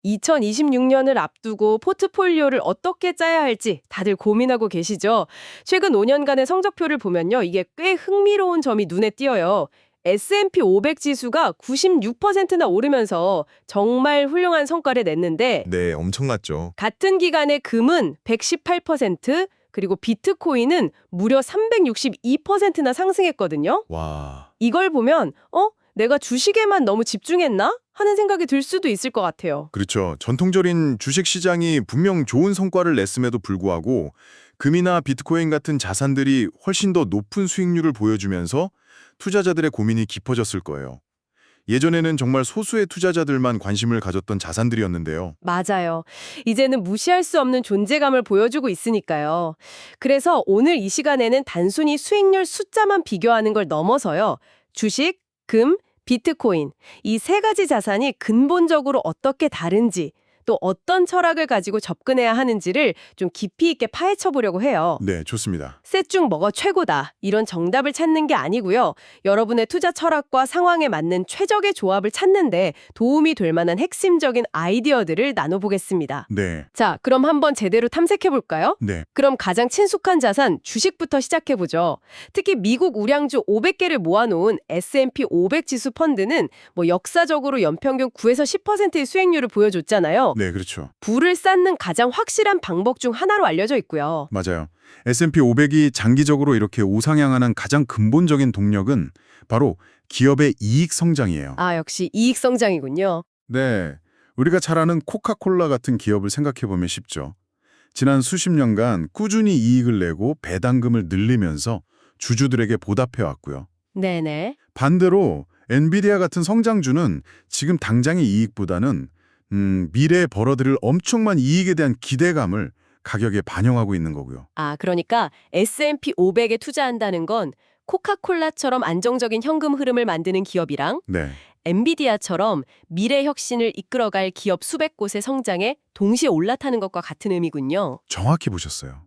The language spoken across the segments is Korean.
2026년을 앞두고 포트폴리오를 어떻게 짜야 할지 다들 고민하고 계시죠? 최근 5년간의 성적표를 보면요. 이게 꽤 흥미로운 점이 눈에 띄어요. S&P 500 지수가 96%나 오르면서 정말 훌륭한 성과를 냈는데 네, 엄청났죠. 같은 기간에 금은 118%, 그리고 비트코인은 무려 362%나 상승했거든요. 와, 이걸 보면 내가 주식에만 너무 집중했나? 하는 생각이 들 수도 있을 것 같아요. 그렇죠. 전통적인 주식 시장이 분명 좋은 성과를 냈음에도 불구하고 금이나 비트코인 같은 자산들이 훨씬 더 높은 수익률을 보여주면서 투자자들의 고민이 깊어졌을 거예요. 예전에는 정말 소수의 투자자들만 관심을 가졌던 자산들이었는데요. 맞아요. 이제는 무시할 수 없는 존재감을 보여주고 있으니까요. 그래서 오늘 이 시간에는 단순히 수익률 숫자만 비교하는 걸 넘어서요. 주식, 금, 비트코인 이 세 가지 자산이 근본적으로 어떻게 다른지 또 어떤 철학을 가지고 접근해야 하는지를 좀 깊이 있게 파헤쳐 보려고 해요. 네, 좋습니다. 셋 중 뭐가 최고다 이런 정답을 찾는 게 아니고요. 여러분의 투자 철학과 상황에 맞는 최적의 조합을 찾는데 도움이 될 만한 핵심적인 아이디어들을 나눠보겠습니다. 네, 자, 그럼 한번 제대로 탐색해볼까요? 네. 그럼 가장 친숙한 자산, 주식부터 시작해보죠. 특히 미국 우량주 500개를 모아놓은 S&P 500 지수 펀드는 역사적으로 연평균 9에서 10%의 수익률을 보여줬잖아요. 네, 그렇죠. 부를 쌓는 가장 확실한 방법 중 하나로 알려져 있고요. 맞아요. S&P 500이 장기적으로 이렇게 우상향하는 가장 근본적인 동력은 바로 기업의 이익 성장이에요. 아, 역시 이익 성장이군요. 네, 우리가 잘 아는 코카콜라 같은 기업을 생각해보면 쉽죠. 지난 수십 년간 꾸준히 이익을 내고 배당금을 늘리면서 주주들에게 보답해왔고요. 네네. 반대로 엔비디아 같은 성장주는 지금 당장의 이익보다는 미래에 벌어들일 엄청난 이익에 대한 기대감을 가격에 반영하고 있는 거고요. 아, 그러니까 S&P 500에 투자한다는 건 코카콜라처럼 안정적인 현금 흐름을 만드는 기업이랑 네, 엔비디아처럼 미래 혁신을 이끌어갈 기업 수백 곳의 성장에 동시에 올라타는 것과 같은 의미군요. 정확히 보셨어요.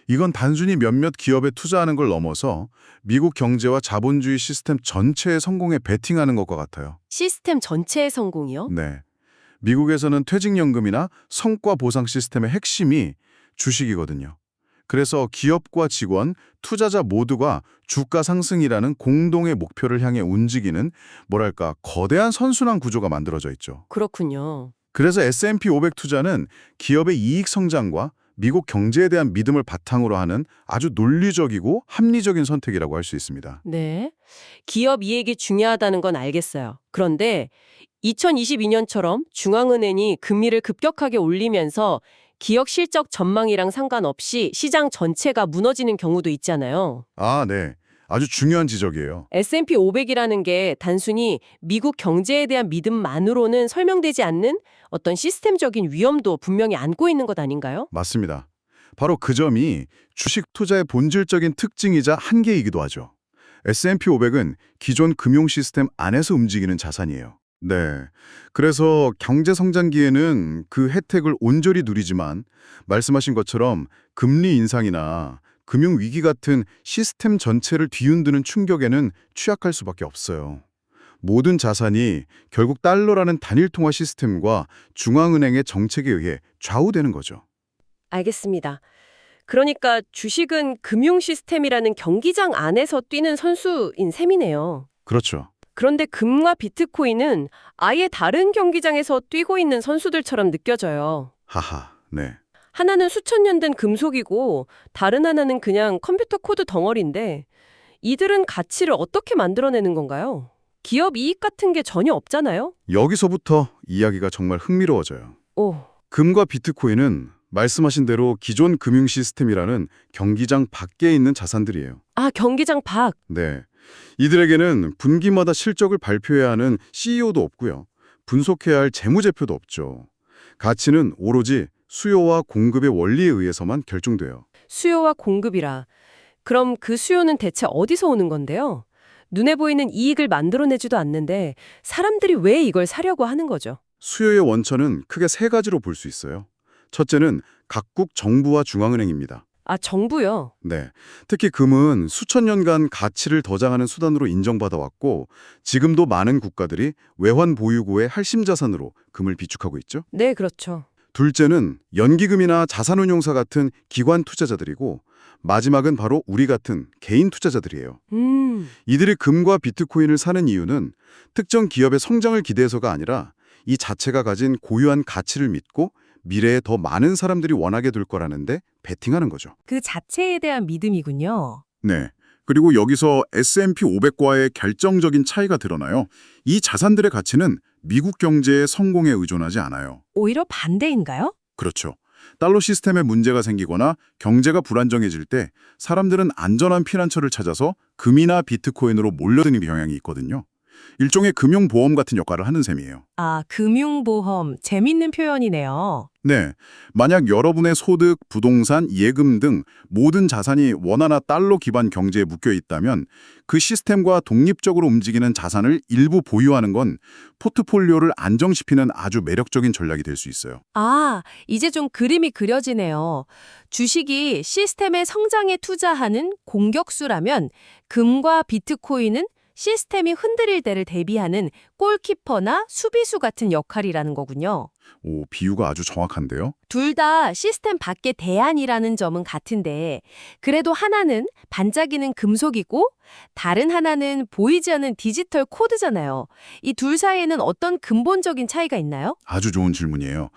이건 단순히 몇몇 기업에 투자하는 걸 넘어서 미국 경제와 자본주의 시스템 전체의 성공에 베팅하는 것과 같아요. 시스템 전체의 성공이요? 네. 미국에서는 퇴직연금이나 성과 보상 시스템의 핵심이 주식이거든요. 그래서 기업과 직원, 투자자 모두가 주가 상승이라는 공동의 목표를 향해 움직이는 뭐랄까 거대한 선순환 구조가 만들어져 있죠. 그렇군요. 그래서 S&P 500 투자는 기업의 이익 성장과 미국 경제에 대한 믿음을 바탕으로 하는 아주 논리적이고 합리적인 선택이라고 할 수 있습니다. 네. 기업 이익이 중요하다는 건 알겠어요. 그런데 2022년처럼 중앙은행이 금리를 급격하게 올리면서 기업 실적 전망이랑 상관없이 시장 전체가 무너지는 경우도 있잖아요. 아, 네. 아주 중요한 지적이에요. S&P 500이라는 게 단순히 미국 경제에 대한 믿음만으로는 설명되지 않는 어떤 시스템적인 위험도 분명히 안고 있는 것 아닌가요? 맞습니다. 바로 그 점이 주식 투자의 본질적인 특징이자 한계이기도 하죠. S&P 500은 기존 금융 시스템 안에서 움직이는 자산이에요. 네. 그래서 경제 성장기에는 그 혜택을 온전히 누리지만 말씀하신 것처럼 금리 인상이나 금융 위기 같은 시스템 전체를 뒤흔드는 충격에는 취약할 수밖에 없어요. 모든 자산이 결국 달러라는 단일 통화 시스템과 중앙은행의 정책에 의해 좌우되는 거죠. 알겠습니다. 그러니까 주식은 금융 시스템이라는 경기장 안에서 뛰는 선수인 셈이네요. 그렇죠. 그런데 금과 비트코인은 아예 다른 경기장에서 뛰고 있는 선수들처럼 느껴져요. 하하, 네. 하나는 수천 년 된 금속이고 다른 하나는 그냥 컴퓨터 코드 덩어리인데 이들은 가치를 어떻게 만들어내는 건가요? 기업 이익 같은 게 전혀 없잖아요? 여기서부터 이야기가 정말 흥미로워져요. 오, 금과 비트코인은 말씀하신 대로 기존 금융 시스템이라는 경기장 밖에 있는 자산들이에요. 아, 경기장 밖. 네. 이들에게는 분기마다 실적을 발표해야 하는 CEO도 없고요. 분석해야 할 재무제표도 없죠. 가치는 오로지 수요와 공급의 원리에 의해서만 결정돼요. 수요와 공급이라. 그럼 그 수요는 대체 어디서 오는 건데요? 눈에 보이는 이익을 만들어내지도 않는데 사람들이 왜 이걸 사려고 하는 거죠? 수요의 원천은 크게 세 가지로 볼 수 있어요. 첫째는 각국 정부와 중앙은행입니다. 아, 정부요? 네. 특히 금은 수천 년간 가치를 더장하는 수단으로 인정받아왔고 지금도 많은 국가들이 외환 보유고의 할심 자산으로 금을 비축하고 있죠. 네, 그렇죠. 둘째는 연기금이나 자산운용사 같은 기관 투자자들이고 마지막은 바로 우리 같은 개인 투자자들이에요. 이들이 금과 비트코인을 사는 이유는 특정 기업의 성장을 기대해서가 아니라 이 자체가 가진 고유한 가치를 믿고 미래에 더 많은 사람들이 원하게 될 거라는데 베팅하는 거죠. 그 자체에 대한 믿음이군요. 네. 그리고 여기서 S&P 500과의 결정적인 차이가 드러나요. 이 자산들의 가치는 미국 경제의 성공에 의존하지 않아요. 오히려 반대인가요? 그렇죠. 달러 시스템에 문제가 생기거나 경제가 불안정해질 때 사람들은 안전한 피난처를 찾아서 금이나 비트코인으로 몰려드는 경향이 있거든요. 일종의 금융보험 같은 역할을 하는 셈이에요. 아, 금융보험. 재밌는 표현이네요. 네, 만약 여러분의 소득, 부동산, 예금 등 모든 자산이 원화나 달러 기반 경제에 묶여 있다면 그 시스템과 독립적으로 움직이는 자산을 일부 보유하는 건 포트폴리오를 안정시키는 아주 매력적인 전략이 될 수 있어요. 아, 이제 좀 그림이 그려지네요. 주식이 시스템의 성장에 투자하는 공격수라면 금과 비트코인은 시스템이 흔들릴 때를 대비하는 골키퍼나 수비수 같은 역할이라는 거군요. 오, 비유가 아주 정확한데요? 둘 다 시스템 밖의 대안이라는 점은 같은데 그래도 하나는 반짝이는 금속이고 다른 하나는 보이지 않는 디지털 코드잖아요. 이 둘 사이에는 어떤 근본적인 차이가 있나요? 아주 좋은 질문이에요.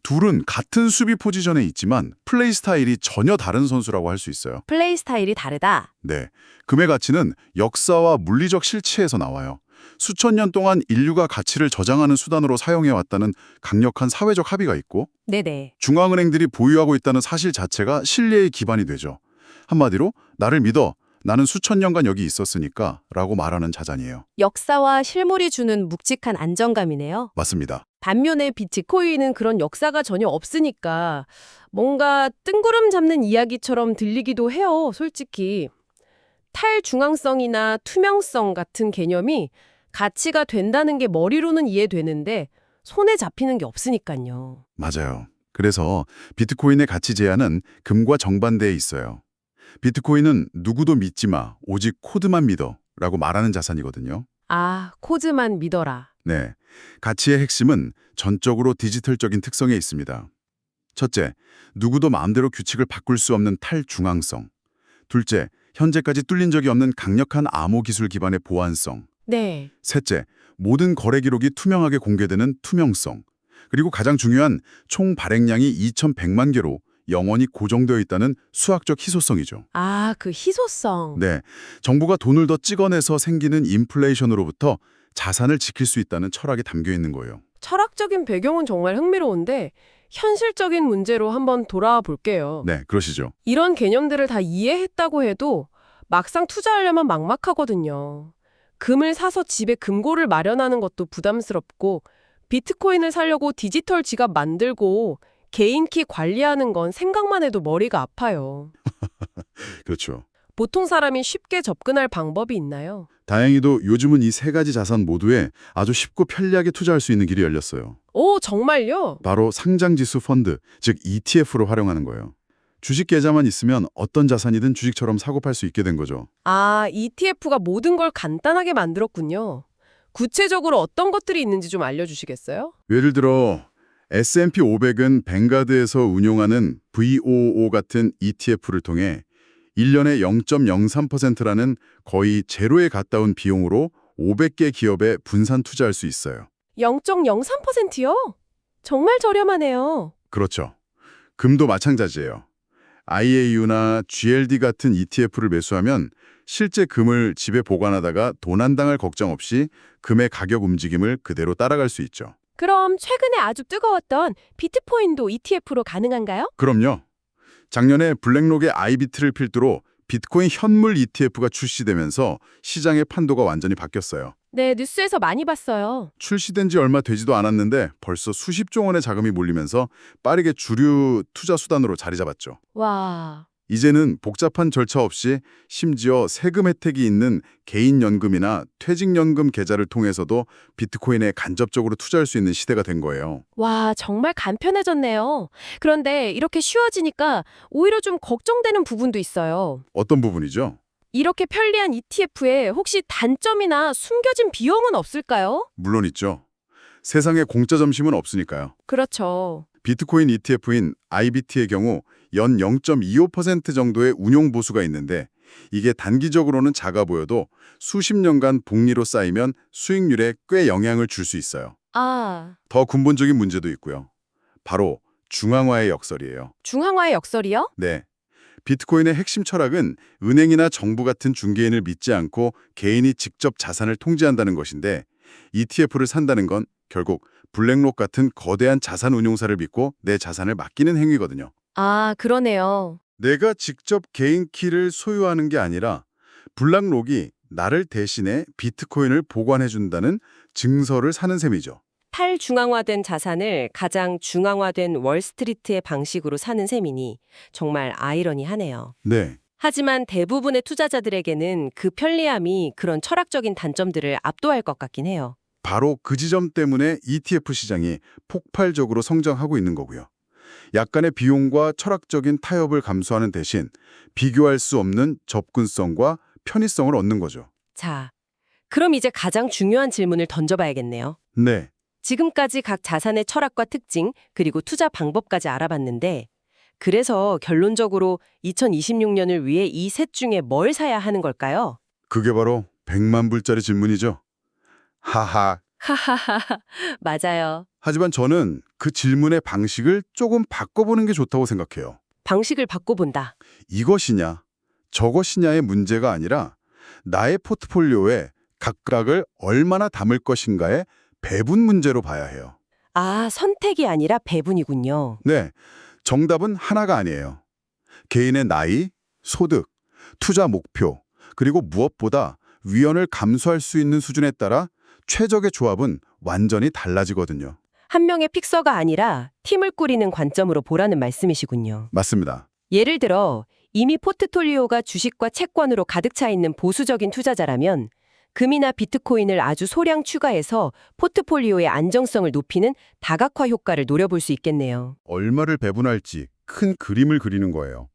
둘은 같은 수비 포지션에 있지만 플레이 스타일이 전혀 다른 선수라고 할 수 있어요. 플레이 스타일이 다르다. 네, 금의 가치는 역사와 물리적 실체에서 나와요. 수천 년 동안 인류가 가치를 저장하는 수단으로 사용해왔다는 강력한 사회적 합의가 있고 네네. 중앙은행들이 보유하고 있다는 사실 자체가 신뢰의 기반이 되죠. 한마디로 나를 믿어, 나는 수천 년간 여기 있었으니까 라고 말하는 자산이에요. 역사와 실물이 주는 묵직한 안정감이네요. 맞습니다. 반면에 비트코인은 그런 역사가 전혀 없으니까 뭔가 뜬구름 잡는 이야기처럼 들리기도 해요, 솔직히. 탈중앙성이나 투명성 같은 개념이 가치가 된다는 게 머리로는 이해되는데 손에 잡히는 게 없으니까요. 맞아요. 그래서 비트코인의 가치 제한은 금과 정반대에 있어요. 비트코인은 누구도 믿지 마, 오직 코드만 믿어 라고 말하는 자산이거든요. 아, 코드만 믿어라. 네, 가치의 핵심은 전적으로 디지털적인 특성에 있습니다. 첫째, 누구도 마음대로 규칙을 바꿀 수 없는 탈중앙성. 둘째, 현재까지 뚫린 적이 없는 강력한 암호 기술 기반의 보안성. 네. 셋째, 모든 거래 기록이 투명하게 공개되는 투명성. 그리고 가장 중요한 총 발행량이 2,100만 개로 영원히 고정되어 있다는 수학적 희소성이죠. 아, 그 희소성. 네, 정부가 돈을 더 찍어내서 생기는 인플레이션으로부터 자산을 지킬 수 있다는 철학이 담겨 있는 거예요. 철학적인 배경은 정말 흥미로운데 현실적인 문제로 한번 돌아와 볼게요. 네, 그러시죠. 이런 개념들을 다 이해했다고 해도 막상 투자하려면 막막하거든요. 금을 사서 집에 금고를 마련하는 것도 부담스럽고 비트코인을 사려고 디지털 지갑 만들고 개인키 관리하는 건 생각만 해도 머리가 아파요. 그렇죠. 보통 사람이 쉽게 접근할 방법이 있나요? 다행히도 요즘은 이 세 가지 자산 모두에 아주 쉽고 편리하게 투자할 수 있는 길이 열렸어요. 오, 정말요? 바로 상장지수 펀드, 즉 ETF로 활용하는 거예요. 주식 계좌만 있으면 어떤 자산이든 주식처럼 사고 팔 수 있게 된 거죠. 아, ETF가 모든 걸 간단하게 만들었군요. 구체적으로 어떤 것들이 있는지 좀 알려주시겠어요? 예를 들어 S&P 500은 뱅가드에서 운용하는 VOO 같은 ETF를 통해 1년에 0.03%라는 거의 제로에 가까운 비용으로 500개 기업에 분산 투자할 수 있어요. 0.03%요? 정말 저렴하네요. 그렇죠. 금도 마찬가지예요. IAU나 GLD 같은 ETF를 매수하면 실제 금을 집에 보관하다가 도난당할 걱정 없이 금의 가격 움직임을 그대로 따라갈 수 있죠. 그럼 최근에 아주 뜨거웠던 비트코인도 ETF로 가능한가요? 그럼요. 작년에 블랙록의 아이비트를 필두로 비트코인 현물 ETF가 출시되면서 시장의 판도가 완전히 바뀌었어요. 네, 뉴스에서 많이 봤어요. 출시된 지 얼마 되지도 않았는데 벌써 수십조 원의 자금이 몰리면서 빠르게 주류 투자 수단으로 자리 잡았죠. 와, 이제는 복잡한 절차 없이 심지어 세금 혜택이 있는 개인연금이나 퇴직연금 계좌를 통해서도 비트코인에 간접적으로 투자할 수 있는 시대가 된 거예요. 와, 정말 간편해졌네요. 그런데 이렇게 쉬워지니까 오히려 좀 걱정되는 부분도 있어요. 어떤 부분이죠? 이렇게 편리한 ETF에 혹시 단점이나 숨겨진 비용은 없을까요? 물론 있죠. 세상에 공짜 점심은 없으니까요. 그렇죠. 비트코인 ETF인 IBT의 경우 연 0.25% 정도의 운용 보수가 있는데 이게 단기적으로는 작아 보여도 수십 년간 복리로 쌓이면 수익률에 꽤 영향을 줄 수 있어요. 아, 더 근본적인 문제도 있고요. 바로 중앙화의 역설이에요. 중앙화의 역설이요? 네. 비트코인의 핵심 철학은 은행이나 정부 같은 중개인을 믿지 않고 개인이 직접 자산을 통제한다는 것인데 ETF를 산다는 건 결국 블랙록 같은 거대한 자산 운용사를 믿고 내 자산을 맡기는 행위거든요. 아, 그러네요. 내가 직접 개인 키를 소유하는 게 아니라 블랙록이 나를 대신해 비트코인을 보관해준다는 증서를 사는 셈이죠. 탈중앙화된 자산을 가장 중앙화된 월스트리트의 방식으로 사는 셈이니 정말 아이러니하네요. 네. 하지만 대부분의 투자자들에게는 그 편리함이 그런 철학적인 단점들을 압도할 것 같긴 해요. 바로 그 지점 때문에 ETF 시장이 폭발적으로 성장하고 있는 거고요. 약간의 비용과 철학적인 타협을 감수하는 대신 비교할 수 없는 접근성과 편의성을 얻는 거죠. 자, 그럼 이제 가장 중요한 질문을 던져봐야겠네요. 네. 지금까지 각 자산의 철학과 특징, 그리고 투자 방법까지 알아봤는데, 그래서 결론적으로 2026년을 위해 이 셋 중에 뭘 사야 하는 걸까요? 그게 바로 100만 불짜리 질문이죠. 하하. 하하하, 맞아요. 하지만 저는 그 질문의 방식을 조금 바꿔보는 게 좋다고 생각해요. 방식을 바꿔본다. 이것이냐, 저것이냐의 문제가 아니라 나의 포트폴리오에 각각을 얼마나 담을 것인가의 배분 문제로 봐야 해요. 아, 선택이 아니라 배분이군요. 네, 정답은 하나가 아니에요. 개인의 나이, 소득, 투자 목표, 그리고 무엇보다 위험을 감수할 수 있는 수준에 따라 최적의 조합은 완전히 달라지거든요. 한 명의 픽서가 아니라 팀을 꾸리는 관점으로 보라는 말씀이시군요. 맞습니다. 예를 들어 이미 포트폴리오가 주식과 채권으로 가득 차 있는 보수적인 투자자라면 금이나 비트코인을 아주 소량 추가해서 포트폴리오의 안정성을 높이는 다각화 효과를 노려볼 수 있겠네요. 얼마를 배분할지 큰 그림을 그리는 거예요.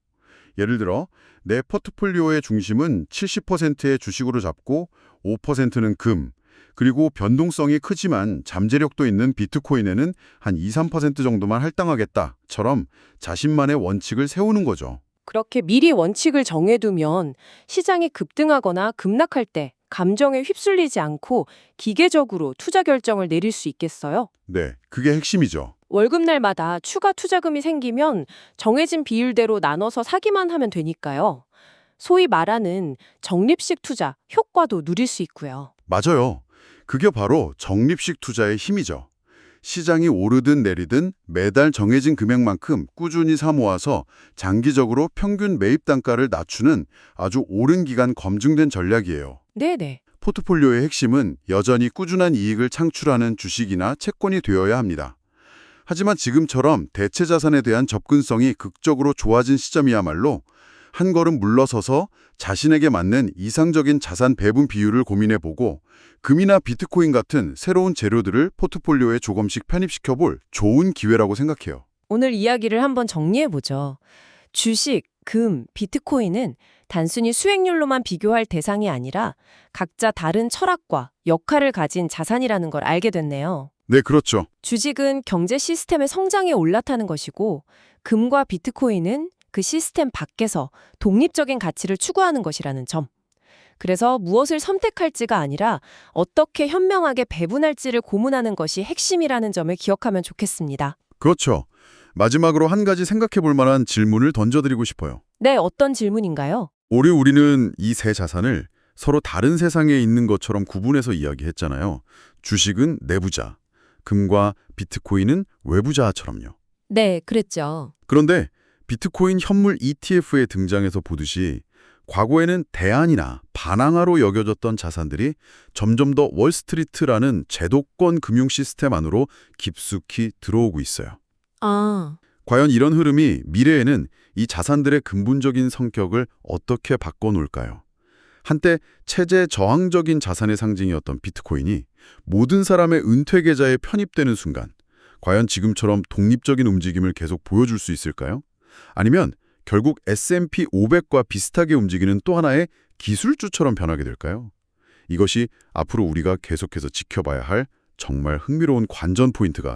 예를 들어 내 포트폴리오의 중심은 70%의 주식으로 잡고 5%는 금, 그리고 변동성이 크지만 잠재력도 있는 비트코인에는 한 2~3% 정도만 할당하겠다처럼 자신만의 원칙을 세우는 거죠. 그렇게 미리 원칙을 정해두면 시장이 급등하거나 급락할 때 감정에 휩쓸리지 않고 기계적으로 투자 결정을 내릴 수 있겠어요? 네, 그게 핵심이죠. 월급날마다 추가 투자금이 생기면 정해진 비율대로 나눠서 사기만 하면 되니까요. 소위 말하는 적립식 투자 효과도 누릴 수 있고요. 맞아요. 그게 바로 적립식 투자의 힘이죠. 시장이 오르든 내리든 매달 정해진 금액만큼 꾸준히 사 모아서 장기적으로 평균 매입 단가를 낮추는 아주 오랜 기간 검증된 전략이에요. 네네. 포트폴리오의 핵심은 여전히 꾸준한 이익을 창출하는 주식이나 채권이 되어야 합니다. 하지만 지금처럼 대체 자산에 대한 접근성이 극적으로 좋아진 시점이야말로 한 걸음 물러서서 자신에게 맞는 이상적인 자산 배분 비율을 고민해보고 금이나 비트코인 같은 새로운 재료들을 포트폴리오에 조금씩 편입시켜볼 좋은 기회라고 생각해요. 오늘 이야기를 한번 정리해보죠. 주식, 금, 비트코인은 단순히 수익률로만 비교할 대상이 아니라 각자 다른 철학과 역할을 가진 자산이라는 걸 알게 됐네요. 네, 그렇죠. 주식은 경제 시스템의 성장에 올라타는 것이고 금과 비트코인은 그 시스템 밖에서 독립적인 가치를 추구하는 것이라는 점. 그래서 무엇을 선택할지가 아니라 어떻게 현명하게 배분할지를 고민하는 것이 핵심이라는 점을 기억하면 좋겠습니다. 그렇죠. 마지막으로 한 가지 생각해 볼 만한 질문을 던져드리고 싶어요. 네, 어떤 질문인가요? 올해 우리는 이 세 자산을 서로 다른 세상에 있는 것처럼 구분해서 이야기했잖아요. 주식은 내부자, 금과 비트코인은 외부자처럼요. 네, 그랬죠. 그런데 비트코인 현물 ETF에 등장해서 보듯이 과거에는 대안이나 반항아로 여겨졌던 자산들이 점점 더 월스트리트라는 제도권 금융 시스템 안으로 깊숙이 들어오고 있어요. 아, 과연 이런 흐름이 미래에는 이 자산들의 근본적인 성격을 어떻게 바꿔놓을까요? 한때 체제 저항적인 자산의 상징이었던 비트코인이 모든 사람의 은퇴 계좌에 편입되는 순간 과연 지금처럼 독립적인 움직임을 계속 보여줄 수 있을까요? 아니면 결국 S&P 500과 비슷하게 움직이는 또 하나의 기술주처럼 변하게 될까요? 이것이 앞으로 우리가 계속해서 지켜봐야 할 정말 흥미로운 관전 포인트가